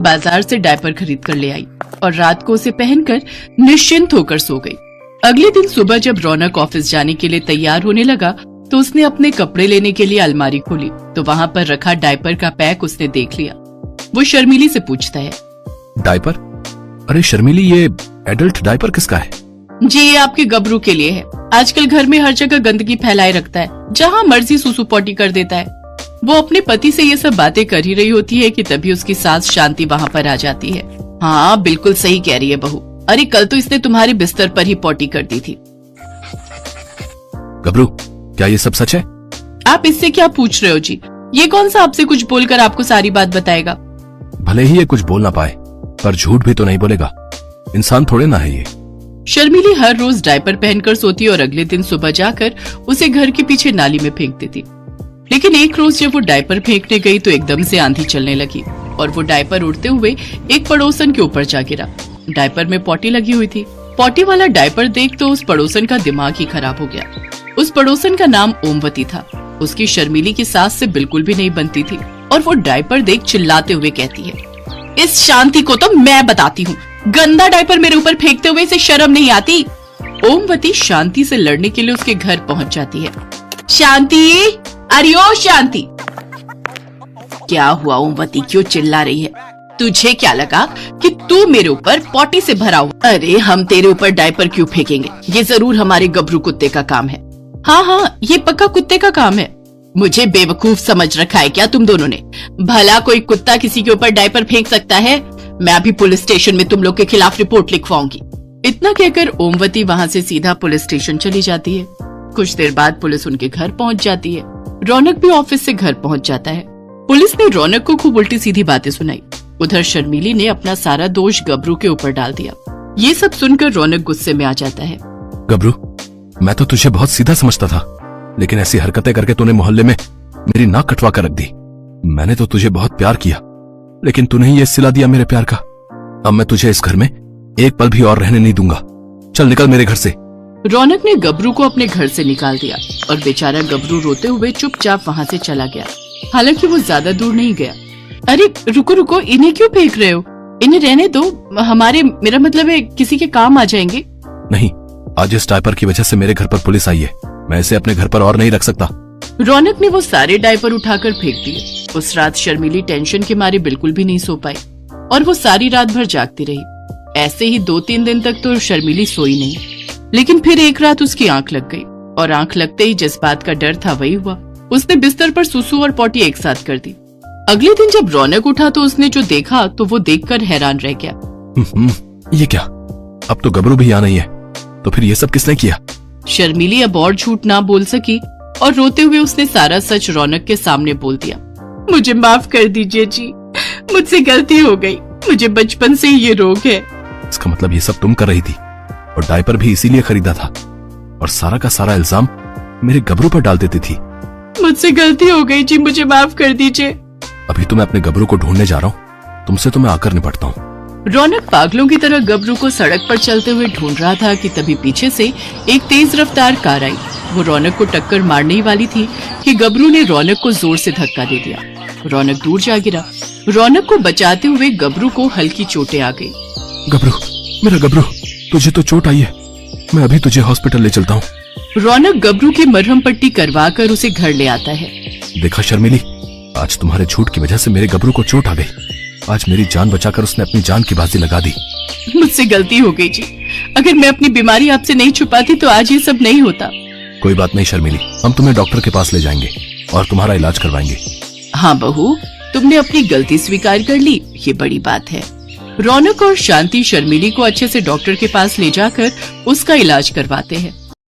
बाजार से डायपर खरीद कर ले आई और रात को उसे पहनकर निश्चिंत होकर सो गई। अगले दिन सुबह जब रौनक ऑफिस जाने के लिए तैयार होने लगा तो उसने अपने कपड़े लेने के लिए अलमारी खोली तो वहाँ पर रखा डायपर का पैक उसने देख लिया। वो शर्मिली से पूछता है, डायपर? अरे शर्मिली, ये एडल्ट डायपर किसका है? जी ये आपके गबरू के लिए है। आजकल घर में हर जगह गंदगी फैलाए रखता है, जहाँ मर्जी सुसु पोटी कर देता है। वो अपने पति से ये सब बातें कर ही रही होती है कि तभी उसकी सास शांति वहाँ पर आ जाती है। हाँ बिल्कुल सही कह रही है बहू, अरे कल तो इसने तुम्हारे बिस्तर पर ही पोटी कर दी थी। गबरू, क्या ये सब सच है? आप इससे क्या पूछ रहे हो जी? ये कौन सा आपसे कुछ बोलकर आपको सारी बात बताएगा? भले ही ये कुछ बोल ना पाए पर झूठ भी तो नहीं बोलेगा, इंसान थोड़े ना है ये। शर्मिली हर रोज डायपर पहनकर सोती और अगले दिन सुबह जाकर उसे घर के पीछे नाली में फेंक देती। लेकिन एक रोज जब वो डायपर फेंकने गई तो एकदम से आंधी चलने लगी और वो डायपर उड़ते हुए एक पड़ोसन के ऊपर जा गिरा। डायपर में पोटी लगी हुई थी। पोटी वाला डायपर देख तो उस पड़ोसन का दिमाग ही खराब हो गया। उस पड़ोसन का नाम ओमवती था। उसकी शर्मिली की सास से बिल्कुल भी नहीं बनती थी और वो डायपर देख चिल्लाते हुए कहती है, इस शांति को तो मैं बताती हूँ, गंदा डायपर मेरे ऊपर फेंकते हुए इसे शर्म नहीं आती। ओमवती शांति से लड़ने के लिए उसके घर पहुंच जाती है। शांति, अरे ओ शांति, क्या हुआ ओमवती, क्यों चिल्ला रही है? तुझे क्या लगा कि तू मेरे ऊपर पोटी से भरा हुआ? अरे हम तेरे ऊपर डायपर क्यों फेंकेंगे? ये जरूर हमारे गबरू कुत्ते का काम है। हाँ, ये पक्का कुत्ते का काम है। मुझे बेवकूफ समझ रखा है क्या तुम दोनों ने? भला कोई कुत्ता किसी के ऊपर डायपर फेंक सकता है? मैं अभी पुलिस स्टेशन में तुम लोग के खिलाफ रिपोर्ट लिखवाऊंगी। इतना कहकर ओमवती वहाँ से सीधा पुलिस स्टेशन चली जाती है। कुछ देर बाद पुलिस उनके घर पहुँच जाती है। रौनक भी ऑफिस से घर पहुँच जाता है। पुलिस ने रौनक को खूब उल्टी सीधी बातें सुनाई। उधर शर्मिली ने अपना सारा दोष गबरू के ऊपर डाल दिया। ये सब सुनकर रौनक गुस्से में आ जाता है। गबरू, मैं तो तुझे बहुत सीधा समझता था, लेकिन ऐसी हरकतें करके तूने मोहल्ले में मेरी नाक कटवा कर रख दी। मैंने तो तुझे बहुत प्यार किया, लेकिन तूने ही ये सिला दिया मेरे प्यार का। अब मैं तुझे इस घर में एक पल भी और रहने नहीं दूंगा। चल निकल मेरे घर से। रौनक ने गबरू को अपने घर से निकाल दिया और बेचारा गबरू रोते हुए चुपचाप वहाँ से चला गया। हालांकि वो ज्यादा दूर नहीं गया। अरे रुको रुको, इन्हें क्यों फेंक रहे हो? इन्हें रहने दो, हमारे, मेरा मतलब है किसी के काम आ जाएंगे। नहीं, आज इस डायपर की वजह से मेरे घर पर पुलिस आई है। मैं इसे अपने घर पर और नहीं रख सकता। रौनक ने वो सारे डायपर उठाकर फेंक दिए। उस रात शर्मिली टेंशन के मारे बिल्कुल भी नहीं सो पाई और वो सारी रात भर जागती रही। ऐसे ही 2-3 दिन तक तो शर्मिली सोई नहीं, लेकिन फिर एक रात उसकी आंख लग गई और आंख लगते ही जिस बात का डर था वही हुआ। उसने बिस्तर पर सुसु और पोटी एक साथ कर दी। अगले दिन जब रौनक उठा तो उसने जो देखा तो वो देखकर हैरान रह गया। ये क्या? अब तो गबरू भी यहाँ नहीं है, तो फिर ये सब किसने किया? शर्मिली अब और झूठ ना बोल सकी और रोते हुए उसने सारा सच रौनक के सामने बोल दिया। मुझे माफ कर दीजिए जी, मुझसे गलती हो गई। मुझे बचपन से ही ये रोग है। इसका मतलब ये सब तुम कर रही थी और डायपर भी इसीलिए खरीदा था और सारा का सारा इल्जाम मेरे गबरू पर डाल देती थी। मुझसे गलती हो गई जी, मुझे माफ कर दीजिए। अभी तो मैं अपने गबरू को ढूंढने जा रहा हूँ, तुमसे तो मैं आकर निपटता हूँ। रौनक पागलों की तरह गबरू को सड़क पर चलते हुए ढूंढ रहा था कि तभी पीछे से एक तेज रफ्तार कार आई। वो रौनक को टक्कर मारने ही वाली थी कि गबरू ने रौनक को जोर से धक्का दे दिया। रौनक दूर जा गिरा। रौनक को बचाते हुए गबरू को हल्की चोटें आ गई। गबरू, मेरा गबरू, तुझे तो चोट आई है, मैं अभी तुझे हॉस्पिटल ले चलता हूँ। रौनक गबरू की मरहम पट्टी करवा कर उसे घर ले आता है। देखा शर्मिली, आज तुम्हारे झूठ की वजह से मेरे गबरू को चोट आ गई। आज मेरी जान बचाकर उसने अपनी जान की बाजी लगा दी। मुझसे गलती हो गई जी, अगर मैं अपनी बीमारी आपसे नहीं छुपाती तो आज ये सब नहीं होता। कोई बात नहीं शर्मिली, हम तुम्हें डॉक्टर के पास ले जाएंगे और तुम्हारा इलाज करवाएंगे। हाँ बहू, तुमने अपनी गलती स्वीकार कर ली, ये बड़ी बात है। रौनक और शांति शर्मिली को अच्छे से डॉक्टर के पास ले जाकर उसका इलाज करवाते हैं।